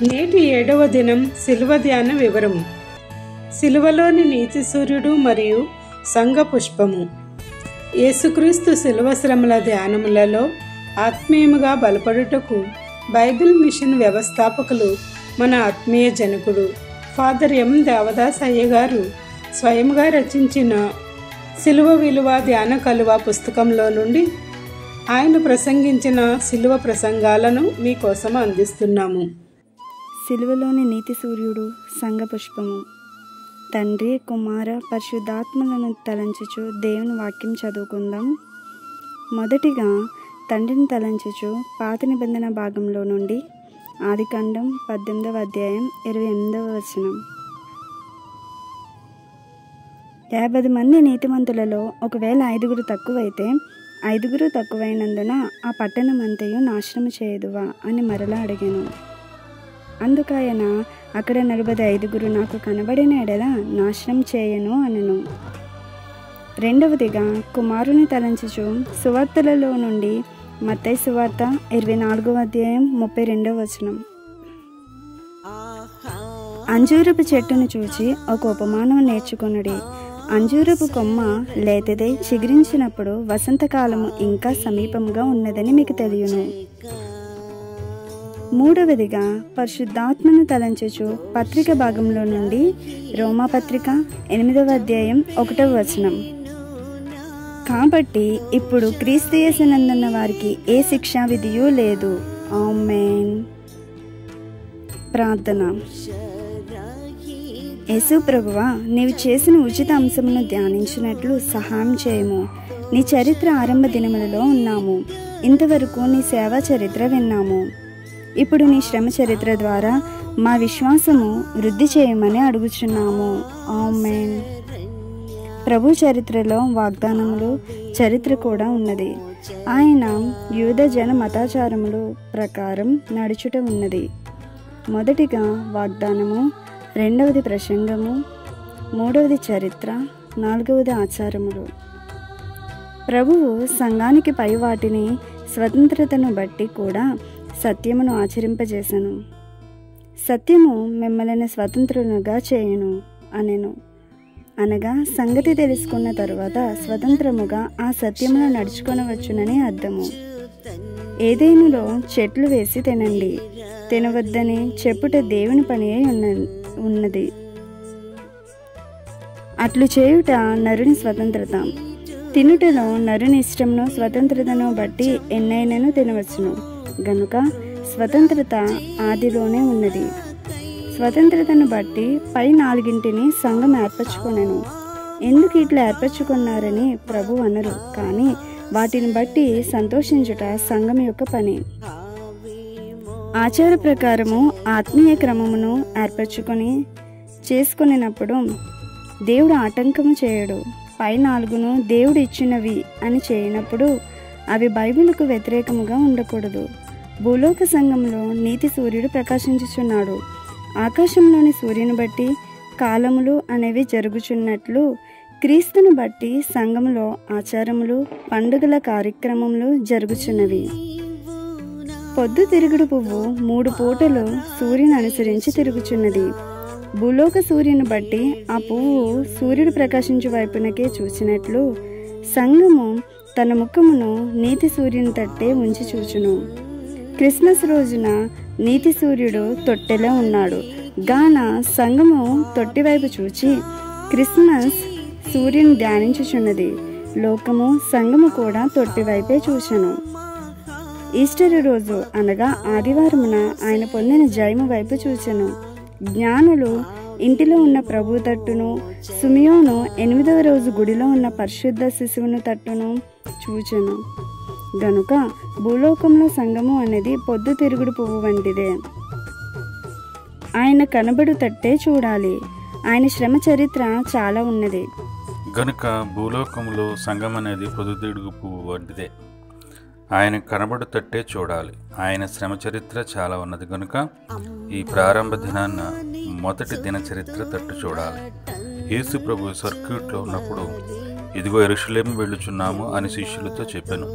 నేటి 7వ దినం శిలువ ధ్యాన వివరము. శిలువలోని నీతి సూర్యుడు మరియు సంఘ పుష్పము. యేసుక్రీస్తు శిలువ శ్రమల ధ్యానములలో ఆత్మీయముగా బలపడుటకు బైబిల్ మిషన్ వ్యవస్థాపకులు మన ఆత్మీయ జనకుడు ఫాదర్ ఎం దేవదాస్ అయ్య గారు స్వయంగా రచించిన శిలువ విలువ ధ్యాన కలువ పుస్తకంలో నుండి ఆయన ప్రసంగించిన శిలువ ప్రసంగాలను మీకోసం అందిస్తున్నాము. శిలువలోని నీతి సూర్యుడు సంఘ పుష్పము. తండ్రి, కుమార, పరిశుద్ధాత్మలను తలంచుచు దేవుని వాక్యం చదువుకుందాం. మొదటిగా తండ్రిని తలంచుచు పాత నిబంధన భాగంలో నుండి ఆదికాండం 18వ అధ్యాయం 28వ వచనం. 50 మంది నీతిమంతులలో ఒకవేళ 5 తక్కువైతే 5 తక్కువైనందున ఆ పట్టణం అంతయు నాశనము చేయదువా అని మరలా అడిగాను. అందుకాయన అక్కడ 45 నాకు కనబడిన ఎడల నాశనం చేయను అనెను. రెండవదిగా కుమారుని తలంచుచు సువార్తలలో నుండి మత్తయి సువార్త 24వ అధ్యాయం 32వ వచనం. అంజూరపు చెట్టును చూచి ఒక ఉపమానం నేర్చుకొనుడి. అంజూరపు కొమ్మ లేతదై చిగురించినప్పుడు వసంతకాలము ఇంకా సమీపంగా ఉన్నదని మీకు తెలియను. మూడవదిగా పరిశుద్ధాత్మను తలంచుచు పత్రిక భాగంలో నుండి రోమాపత్రిక 8వ అధ్యాయం 1వ వచనం. కాబట్టి ఇప్పుడు క్రీస్తు యేసునందున్న వారికి ఏ శిక్షా విధియూ లేదు. ఆమేన్. ప్రార్థన. యేసు ప్రభువా, నీవు చేసిన ఉచిత అంశమును ధ్యానించినట్లు సహాయం చేయము. నీ చరిత్ర ఆరంభ దినములలో ఉన్నాము. ఇంతవరకు నీ సేవా చరిత్ర విన్నాము. ఇప్పుడు నీ శ్రమ చరిత్ర ద్వారా మా విశ్వాసము వృద్ధి చేయమని అడుగుచున్నాము. ఆమేన్. ప్రభు చరిత్రలో వాగ్దానములు చరిత్ర కూడా ఉన్నది. ఆయన యూద జన మతాచారములు ప్రకారం నడుచుట ఉన్నది. మొదటిగా వాగ్దానము, రెండవది ప్రసంగము, మూడవది చరిత్ర, నాలుగవది ఆచారములు. ప్రభువు సంఘానికి పై వాటిని స్వతంత్రతను బట్టి కూడా సత్యమును ఆచరింపజేసను. సత్యము మిమ్మల్ని స్వతంత్రులుగా చేయును అనెను. అనగా సంగతి తెలుసుకున్న తరువాత స్వతంత్రముగా ఆ సత్యమును నడుచుకొనవచ్చునని అర్థము. ఏదైనాలో చెట్లు వేసి తినండి, తినవద్దని చెప్పుట దేవుని పని ఉన్నది. అట్లు చేయుట నరుని స్వతంత్రత. తినుటలో నరుని ఇష్టమును స్వతంత్రతను బట్టి ఎన్నైనను తినవచ్చును గనుక స్వతంత్రత ఆదిలోనే ఉన్నది. స్వతంత్రతను బట్టి పై 4 సంఘం ఏర్పరచుకొనెను. ఎందుకు ఇట్లా ఏర్పరచుకున్నారని ప్రభు అనరు, కానీ వాటిని బట్టి సంతోషించుట సంఘం యొక్క పని. ఆచార ప్రకారము ఆత్మీయ క్రమమును ఏర్పరచుకొని చేసుకునేటప్పుడు దేవుడు ఆటంకము చేయడు. పై 4 దేవుడు ఇచ్చినవి అని చేయనప్పుడు అవి బైబిలుకు వ్యతిరేకముగా ఉండకూడదు. భూలోక సంఘంలో నీతి సూర్యుడు ప్రకాశించుచున్నాడు. ఆకాశంలోని సూర్యుని బట్టి కాలములు అనేవి జరుగుచున్నట్లు క్రీస్తును బట్టి సంఘములో ఆచారములు, పండుగల కార్యక్రమములు జరుగుచున్నవి. పొద్దు తిరుగుడు పువ్వు 3 పూటలు సూర్యుని అనుసరించి తిరుగుచున్నది. భూలోక సూర్యుని బట్టి ఆ పువ్వు సూర్యుడు ప్రకాశించు వైపునకే చూసినట్లు సంఘము తన ముఖమును నీతి సూర్యుని తట్టే ఉంచి చూచును. క్రిస్మస్ రోజున నీతి సూర్యుడు తొట్టెలో ఉన్నాడు గాన సంఘము తొట్టి వైపు చూచి క్రిస్మస్ సూర్యుని ధ్యానించుచున్నది. లోకము సంఘము కూడా తొట్టి వైపే చూచెను. ఈస్టర్ రోజు అనగా ఆదివారమున ఆయన పొందిన జయము వైపు చూచెను. జ్ఞానులు ఇంటిలో ఉన్న ప్రభు తట్టును, సుమియోను 8వ రోజు గుడిలో ఉన్న పరిశుద్ధ శిశువును తట్టును చూచెను. గనుక భూలోకంలో సంఘము అనేది పొద్దు తిరుగుడు పువ్వు వంటిదే. ఆయన కనబడు తట్టే చూడాలి. ఆయన శ్రమ చరిత్ర చాలా ఉన్నది గనుక భూలోకంలో సంఘం అనేది పొద్దుతిరుగుడు పువ్వు వంటిదే. ఆయన కనబడు తట్టే చూడాలి. ఆయన శ్రమ చరిత్ర చాలా ఉన్నది గనుక ఈ ప్రారంభ దినాన్న మొదటి దిన చరిత్ర తట్టు చూడాలి. యేసు ప్రభు సర్క్యూట్లో ఉన్నప్పుడు ఇదిగో యెరూషలేము వెళ్ళుచున్నాము అని శిష్యులతో చెప్పాను.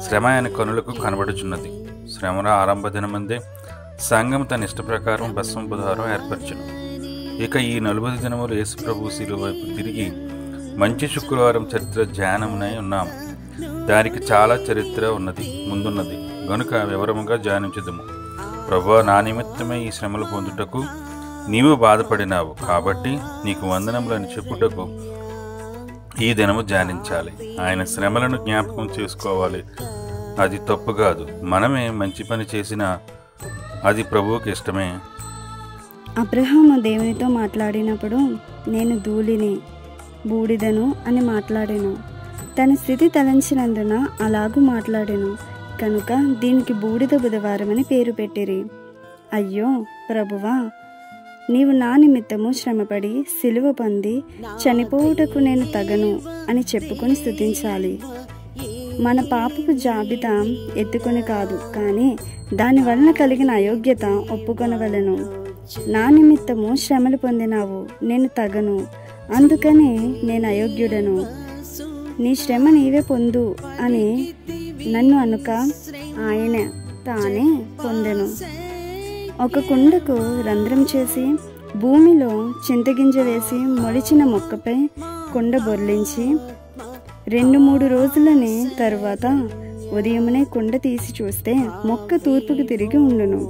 శ్రమ ఆయన కనులకు కనబడుచున్నది. శ్రమల ఆరంభ దినమందే సంఘం తన ఇష్ట ప్రకారం భస్మ బుధవారం ఏర్పరచును. ఇక ఈ 40 దినములు యేసు ప్రభు శిలువ వైపు తిరిగి మంచి శుక్రవారం చరిత్ర ధ్యానమునై ఉన్నాము. దానికి చాలా చరిత్ర ముందున్నది గనుక వివరముగా ధ్యానించుదము. ప్రభువా, నా నిమిత్తమే ఈ శ్రమలు పొందుటకు నీవు బాధపడినావు కాబట్టి నీకు వందనములని చెప్పుటకు ఈ దినము ధ్యానించాలి. ఆయన శ్రమలను జ్ఞాపకం చేసుకోవాలి. అది తప్పు కాదు. మనమే మంచి పని చేసినా అది ప్రభువుకి ఇష్టమే. అబ్రహాము దేవునితో మాట్లాడినప్పుడు నేను ధూళిని, బూడిదను అని మాట్లాడాను. తన స్థితి తలంచినందున అలాగూ మాట్లాడాను కనుక దీనికి బూడిద బుధవారం అని పేరు పెట్టిరి. అయ్యో ప్రభువా, నీవు నా నిమిత్తము శ్రమపడి సిలువ పొంది చనిపోవుటకు నేను తగను అని చెప్పుకొని స్తుతించాలి. మన పాపపు జాబితా ఎత్తుకొని కాదు, కానీ దాని వలన కలిగిన అయోగ్యత ఒప్పుకొనవలెను. నా నిమిత్తము శ్రమలు పొందినావు, నేను తగను, అందుకని నేను అయోగ్యుడను. నీ శ్రమ నీవే పొందు అని నన్ను అనుక ఆయన తానే పొందెను. ఒక కుండకు రంధ్రం చేసి భూమిలో చింతగింజ వేసి మొలిచిన మొక్కపై కుండ బొర్లించి 2-3 రోజులని తరువాత ఉదయమునే కుండ తీసి చూస్తే మొక్క తూర్పుకు తిరిగి ఉండును.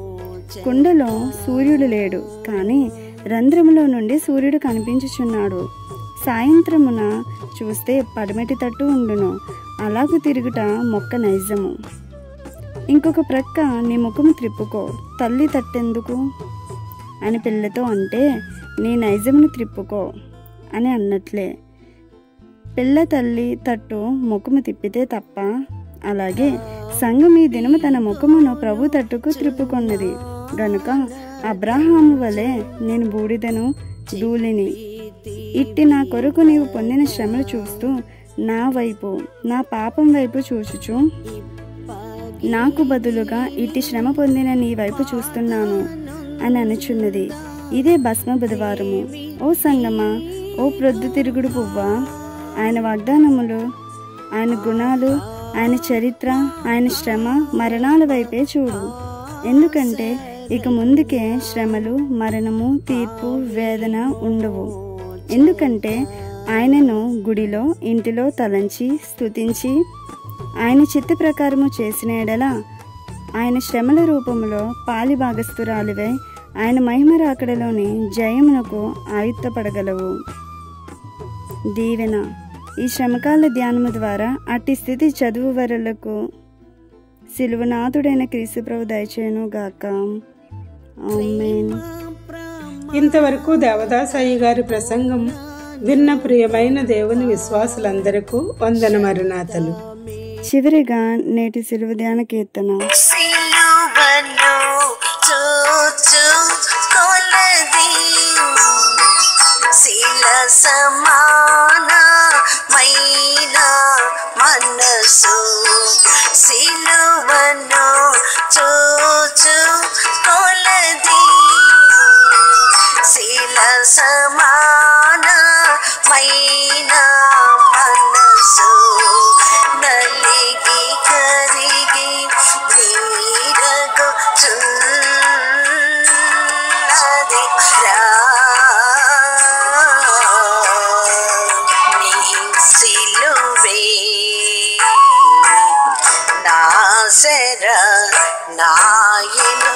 కుండలో సూర్యుడు లేడు, కానీ రంధ్రములో నుండి సూర్యుడు కనిపించుచున్నాడు. సాయంత్రమున చూస్తే పడమటి తట్టు ఉండును. అలాగూ తిరుగుట మొక్క నైజము. ఇంకొక ప్రక్క నీ ముఖము త్రిప్పుకో, తల్లి తట్టెందుకు అని పిల్లతో అంటే నీ నైజమును త్రిప్పుకో అని అన్నట్లే. పిల్ల తల్లి తట్టు ముఖము తిప్పితే తప్ప, అలాగే సంఘం ఈ దినము తన ముఖమును ప్రభు తట్టుకు త్రిప్పుకొన్నది గనుక అబ్రహాము వలె నేను బూడిదను, ధూళిని. ఇట్టి నా కొరకు నీవు పొందిన శ్రమలు చూస్తూ నా వైపు, నా పాపం వైపు చూచుచు నాకు బదులుగా ఇట్టి శ్రమ పొందిన నీ వైపు చూస్తున్నాను అని అనుచున్నది. ఇదే భస్మ బుధవారము. ఓ సంగమా, ఓ ప్రొద్దు తిరుగుడు పువ్వా, ఆయన వాగ్దానములు, ఆయన గుణాలు, ఆయన చరిత్ర, ఆయన శ్రమ మరణాల వైపే చూడు. ఎందుకంటే ఇక ముందుకే శ్రమలు, మరణము, తీర్పు, వేదన ఉండవు. ఎందుకంటే ఆయనను గుడిలో, ఇంటిలో తలంచి స్తుతించి ఆయన చిత్త ప్రకారము చేసిన ఎడల ఆయన శ్రమల రూపములో పాలి భాగస్థురాలివై ఆయన మహిమ రాకడలోని జయమునకు ఆయుత్తపడగలవు. దీవెన. ఈ శ్రమకాల ధ్యానము ద్వారా అట్టి స్థితి చదువు వరలకు సిలువనాథుడైన క్రీస్తు ప్రభు దయచేయును గాక. ఆమేన్. ఇంతవరకు దేవదాసయ్య గారి ప్రసంగం విన్న ప్రియమైన దేవుని విశ్వాసులందరకు వందన మరణాతలు. చివరిగా నేటి సిలువ ధ్యాన కీర్తన. సిలువను చూచుకొలది శిల సమానమైన మనసు, సిలువను చూచుకొలది శిల సమానమైన మనసు, నలిగి కరిగి నీరగుచున్నది నీ సిలువే నాశర నాయన